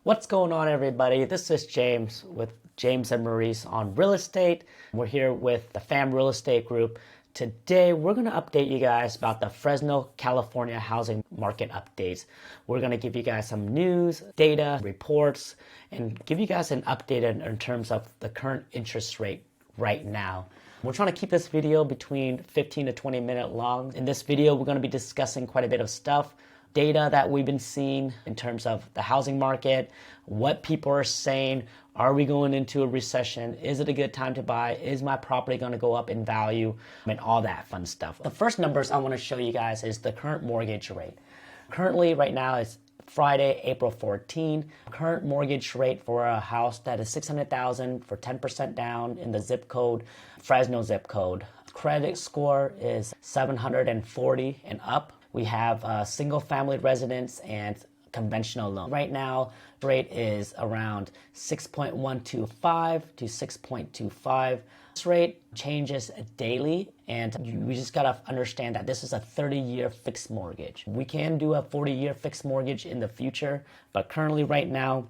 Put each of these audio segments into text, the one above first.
What's going on, everybody? This is James with James and Mariz on real estate. We're here with the Fam Real Estate Group. Today, we're going to update you guys about the Fresno California housing market updates. We're going to give you guys some news, data, reports, and give you guys an update in terms of the current interest rate right now. We're trying to keep this video between 15 to 20 minutes long. In this video, we're going to be discussing quite a bit of stuff. Data that we've been seeing in terms of the housing market, what people are saying, are we going into a recession? Is it a good time to buy? Is my property going to go up in value? And all that fun stuff. The first numbers I want to show you guys is the current mortgage rate. Currently, right now, it's Friday, April 14. Current mortgage rate for a house that is $600,000 for 10% down in the zip code, Fresno zip code. Credit score is 740 and up. We have single family residence and conventional loan. Right now, rate is around 6.125 to 6.25. This rate changes daily, and we just gotta understand that this is a 30-year fixed mortgage. We can do a 40-year fixed mortgage in the future, but currently right now,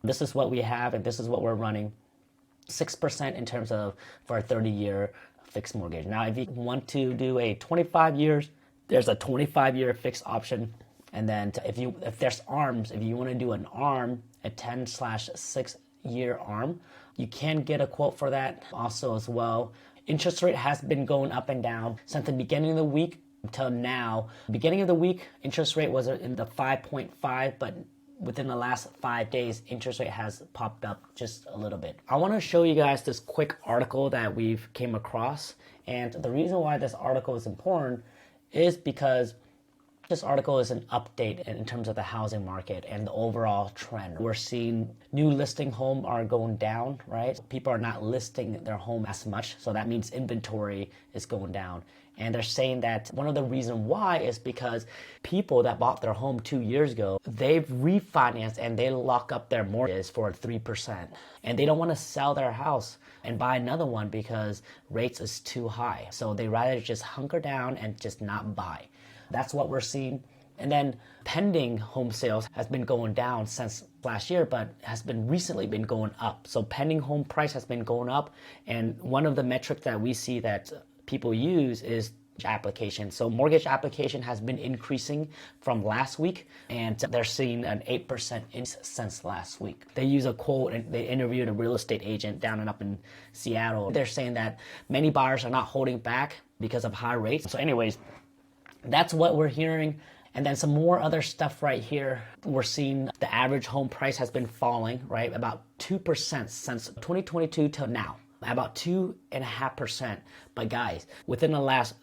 this is what we have and this is what we're running. 6% in terms of for a 30-year fixed mortgage. Now, if you want to do a 25 years, there's a 25-year fixed option. And then if there's ARMs, if you want to do an ARM, a 10/6 year ARM, you can get a quote for that also as well. Interest rate has been going up and down since the beginning of the week until now. Beginning of the week, interest rate was in the 5.5, but within the last 5 days, interest rate has popped up just a little bit. I want to show you guys this quick article that we've came across. And the reason why this article is important is because this article is an update in terms of the housing market and the overall trend. We're seeing new listing home are going down, right? People are not listing their home as much, so that means inventory is going down. And they're saying that one of the reasons why is because people that bought their home 2 years ago, they've refinanced and they lock up their mortgage for 3%. And they don't want to sell their house and buy another one because rates is too high. So they rather just hunker down and just not buy. That's what we're seeing. And then pending home sales has been going down since last year, but has been recently been going up. So pending home price has been going up. And one of the metrics that we see that people use is application. So mortgage application has been increasing from last week, and they're seeing an 8% increase since last week. They use a quote, and they interviewed a real estate agent down and up in Seattle. They're saying that many buyers are not holding back because of high rates. So anyways, that's what we're hearing. And then some more other stuff right here. We're seeing the average home price has been falling, right? About 2% since 2022 till now. About 2.5%. But guys, within the last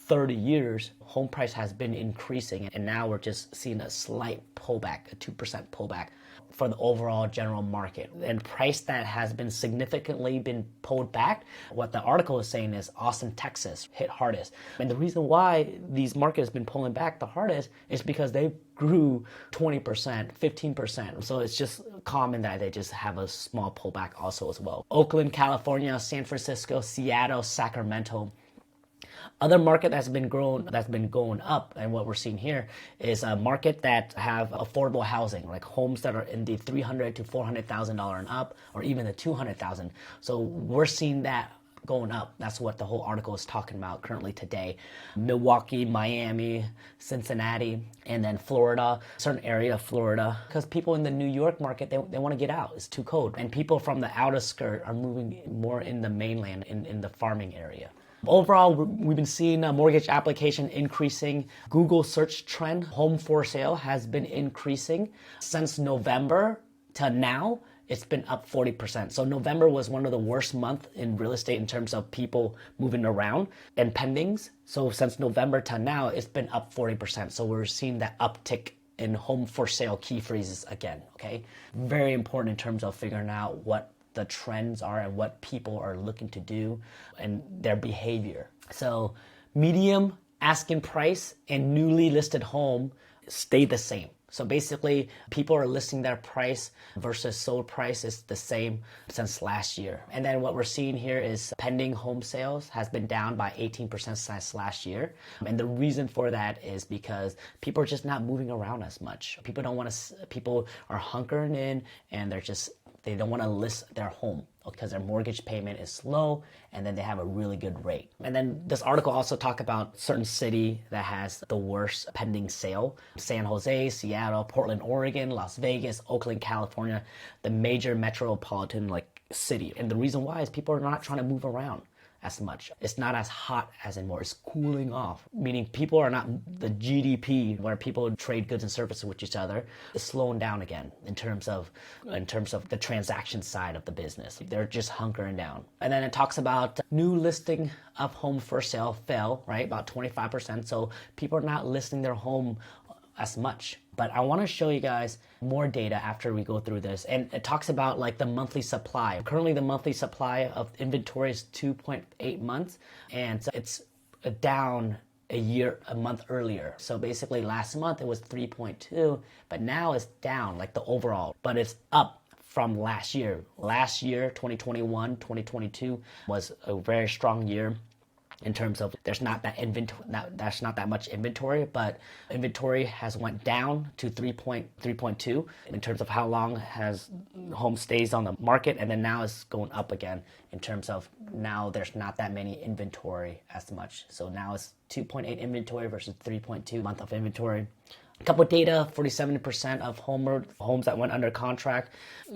30 years, home price has been increasing, and now we're just seeing a slight pullback, a 2% pullback for the overall general market. And price that has been significantly been pulled back, what the article is saying is Austin, Texas hit hardest. And the reason why these markets have been pulling back the hardest is because they grew 20%, 15%. So it's just common that they just have a small pullback also as well. Oakland, California, San Francisco, Seattle, Sacramento. Other market that's been going up, and what we're seeing here is a market that have affordable housing, like homes that are in the $300,000 to $400,000 and up, or even the $200,000. So we're seeing that going up. That's what the whole article is talking about currently today. Milwaukee, Miami, Cincinnati, and then Florida, certain area of Florida. Because people in the New York market, they want to get out. It's too cold. And people from the outer skirt are moving more in the mainland, in the farming area. Overall, we've been seeing a mortgage application increasing. Google search trend, home for sale, has been increasing. Since November to now, it's been up 40%. So November was one of the worst months in real estate in terms of people moving around and pendings. So since November to now, it's been up 40%. So we're seeing that uptick in home for sale key phrases again, okay? Very important in terms of figuring out what the trends are and what people are looking to do and their behavior. So medium asking price and newly listed home stay the same. So basically, people are listing their price versus sold price is the same since last year. And then what we're seeing here is pending home sales has been down by 18% since last year. And the reason for that is because people are just not moving around as much. People are hunkering in and they don't want to list their home because their mortgage payment is low and then they have a really good rate. And then this article also talked about certain city that has the worst pending sale. San Jose, Seattle, Portland, Oregon, Las Vegas, Oakland, California, the major metropolitan city. And the reason why is people are not trying to move around as much. It's not as hot as anymore. It's cooling off, meaning people are not, the GDP where people trade goods and services with each other is slowing down again in terms of the transaction side of the business. They're just hunkering down. And then it talks about new listing of home for sale fell, right? About 25%. So people are not listing their home as much. But I want to show you guys more data after we go through this. And it talks about the monthly supply. Currently, the monthly supply of inventory is 2.8 months, and it's down a month earlier. So basically last month it was 3.2, but now it's down the overall, but it's up from last year. Last year, 2021, 2022 was a very strong year. In terms of there's not that much inventory, but inventory has went down to 3.2 in terms of how long has home stays on the market, and then now it's going up again in terms of now there's not that many inventory as much. So now it's 2.8 inventory versus 3.2 month of inventory. A couple of data, 47% of homes that went under contract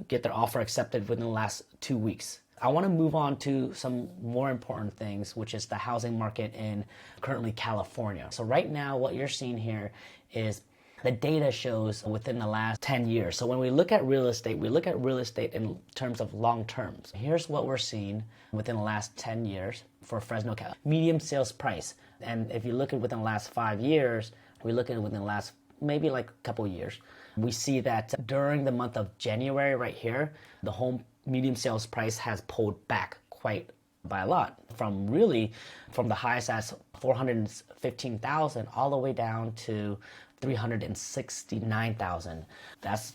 get their offer accepted within the last 2 weeks. I want to move on to some more important things, which is the housing market in currently California. So right now, what you're seeing here is the data shows within the last 10 years. So when we look at real estate, we look at real estate in terms of long terms. Here's what we're seeing within the last 10 years for Fresno California. Medium sales price. And if you look at within the last 5 years, we look at it within the last maybe a couple years, we see that during the month of January right here, the home medium sales price has pulled back quite by a lot from the highest as 415,000 all the way down to 369,000. That's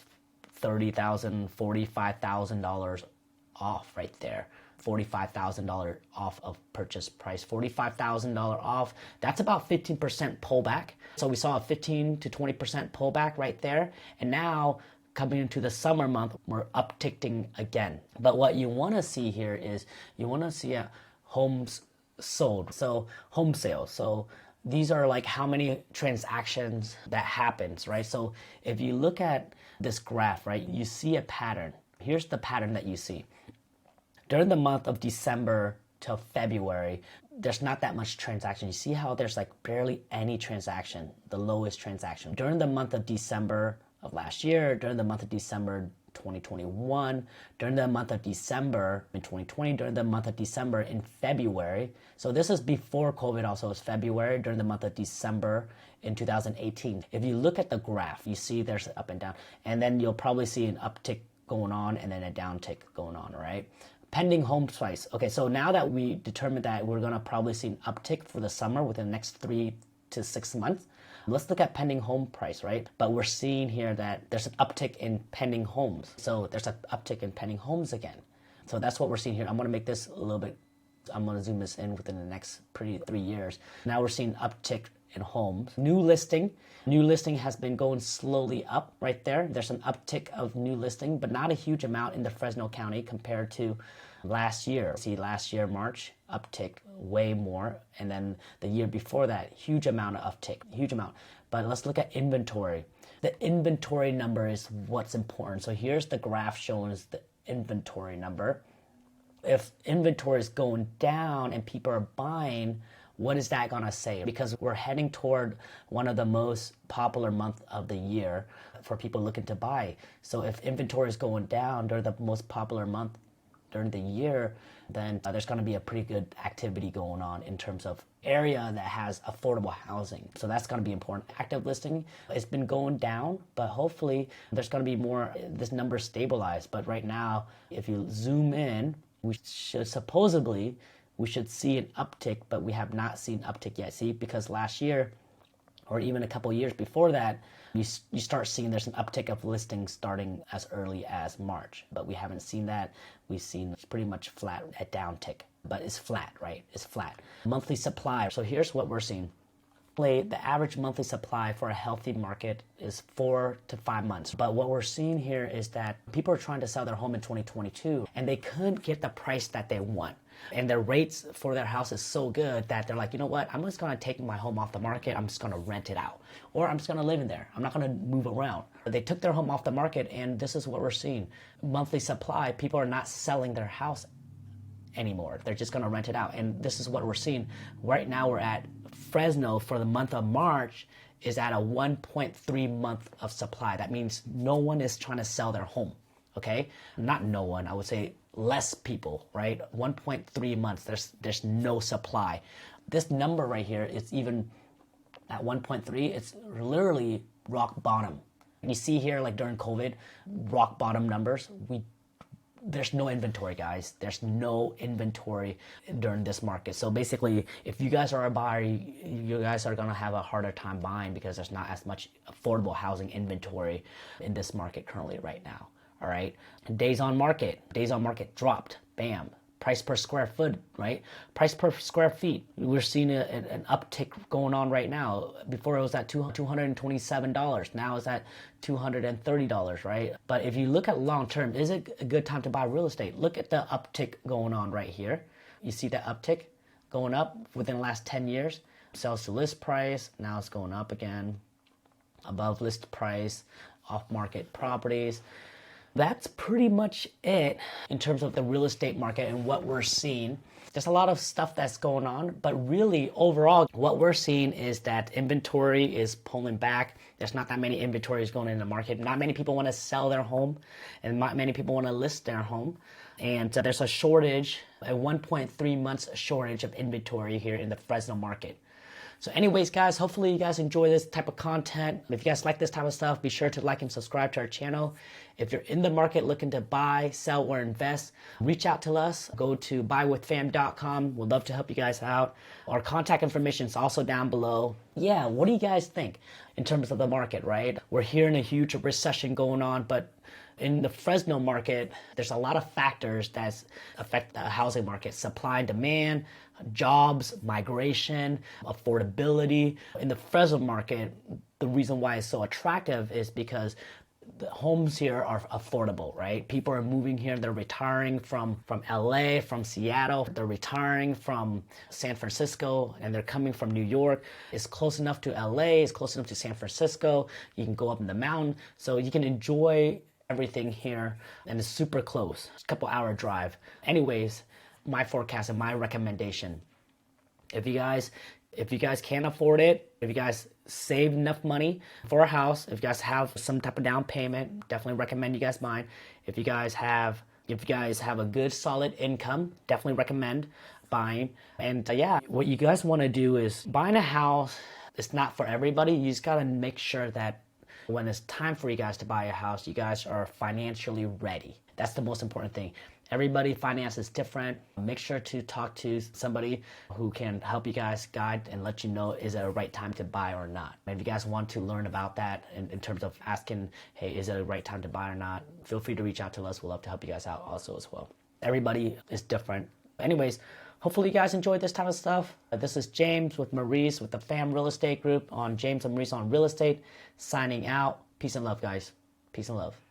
$30,000, $45,000 off right there. $45,000 off of purchase price, $45,000 off. That's about 15% pullback. So we saw a 15 to 20% pullback right there. And now coming into the summer month, we're upticking again. But what you want to see here is you want to see homes sold. So home sales. So these are how many transactions that happens, right? So if you look at this graph, right, you see a pattern. Here's the pattern that you see. During the month of December to February, there's not that much transaction. You see how there's barely any transaction, the lowest transaction. During the month of December of last year, during the month of December 2021, during the month of December in 2020, during the month of December in February. So this is before COVID also, it's February, during the month of December in 2018. If you look at the graph, you see there's an up and down, and then you'll probably see an uptick going on and then a downtick going on, right? Pending home price. Okay, so now that we determined that we're going to probably see an uptick for the summer within the next 3 to 6 months, let's look at pending home price, right? But we're seeing here that there's an uptick in pending homes. So there's an uptick in pending homes again. So that's what we're seeing here. I'm going to make this a little bit, I'm going to zoom this in within the next 3 years. Now we're seeing uptick in homes. New listing has been going slowly up right there. There's an uptick of new listing, but not a huge amount in the Fresno County compared to last year. See, last year, March, uptick way more. And then the year before that, huge amount of uptick, huge amount. But let's look at inventory. The inventory number is what's important. So here's the graph showing us the inventory number. If inventory is going down and people are buying, what is that going to say? Because we're heading toward one of the most popular month of the year for people looking to buy. So if inventory is going down during the most popular month during the year, then there's going to be a pretty good activity going on in terms of area that has affordable housing. So that's going to be important. Active listing, it's been going down, but hopefully there's going to be more, this number stabilized. But right now, if you zoom in, we should see an uptick, but we have not seen uptick yet. See, because last year, or even a couple years before that, you start seeing there's an uptick of listings starting as early as March, but we haven't seen that. We've seen it's pretty much flat, a downtick, but it's flat, right? It's flat. Monthly supply. So here's what we're seeing. The average monthly supply for a healthy market is 4 to 5 months. But what we're seeing here is that people are trying to sell their home in 2022 and they couldn't get the price that they want. And their rates for their house is so good that they're like, you know what, I'm just gonna take my home off the market, I'm just gonna rent it out. Or I'm just gonna live in there, I'm not gonna move around. They took their home off the market and this is what we're seeing. Monthly supply, people are not selling their house anymore. They're just gonna rent it out. And this is what we're seeing. Right now we're at Fresno for the month of March is at a 1.3 month of supply. That means no one is trying to sell their home, okay? Not no one, I would say less people, right? 1.3 months, there's no supply. This number right here is even at 1.3, it's literally rock bottom. You see here, like during COVID, rock bottom numbers, there's no inventory, guys. There's no inventory during this market. So basically, if you guys are a buyer, you guys are gonna have a harder time buying because there's not as much affordable housing inventory in this market currently right now. All right. Days on market dropped. Bam. Price per square foot, right? Price per square feet. We're seeing an uptick going on right now. Before it was at $227. Now it's at $230, right? But if you look at long term, is it a good time to buy real estate? Look at the uptick going on right here. You see that uptick going up within the last 10 years? Sales to list price, now it's going up again. Above list price, off market properties. That's pretty much it in terms of the real estate market and what we're seeing. There's a lot of stuff that's going on, but really overall, what we're seeing is that inventory is pulling back. There's not that many inventories going in the market. Not many people want to sell their home, and not many people want to list their home. And there's a shortage, a 1.3 months shortage of inventory here in the Fresno market. So anyways, guys, hopefully you guys enjoy this type of content. If you guys like this type of stuff, be sure to like and subscribe to our channel. If you're in the market looking to buy, sell, or invest, reach out to us. Go to buywithfam.com. We'd love to help you guys out. Our contact information is also down below. Yeah, what do you guys think in terms of the market, right? We're hearing a huge recession going on, but in the Fresno market, there's a lot of factors that affect the housing market. Supply and demand, jobs, migration, affordability. In the Fresno market, the reason why it's so attractive is because the homes here are affordable, right? People are moving here. They're retiring from LA, from Seattle. They're retiring from San Francisco, and they're coming from New York. It's close enough to LA. It's close enough to San Francisco. You can go up in the mountain. So you can enjoy everything here, and it's super close. It's a couple hour drive. Anyways, my forecast and my recommendation, if you guys can't afford it, if you guys save enough money for a house, if you guys have some type of down payment, definitely recommend you guys buying. If you guys have a good solid income, definitely recommend buying. And yeah, what you guys want to do is buying a house. It's not for everybody. You just got to make sure that when it's time for you guys to buy a house, you guys are financially ready. That's the most important thing. Everybody finance is different. Make sure to talk to somebody who can help you guys guide and let you know is it a right time to buy or not. And if you guys want to learn about that in terms of asking, hey, is it a right time to buy or not, feel free to reach out to us. We'll love to help you guys out also as well. Everybody is different. Anyways, hopefully you guys enjoyed this type of stuff. This is James with Mariz with the Fam Real Estate Group on James and Mariz on Real Estate, signing out. Peace and love, guys. Peace and love.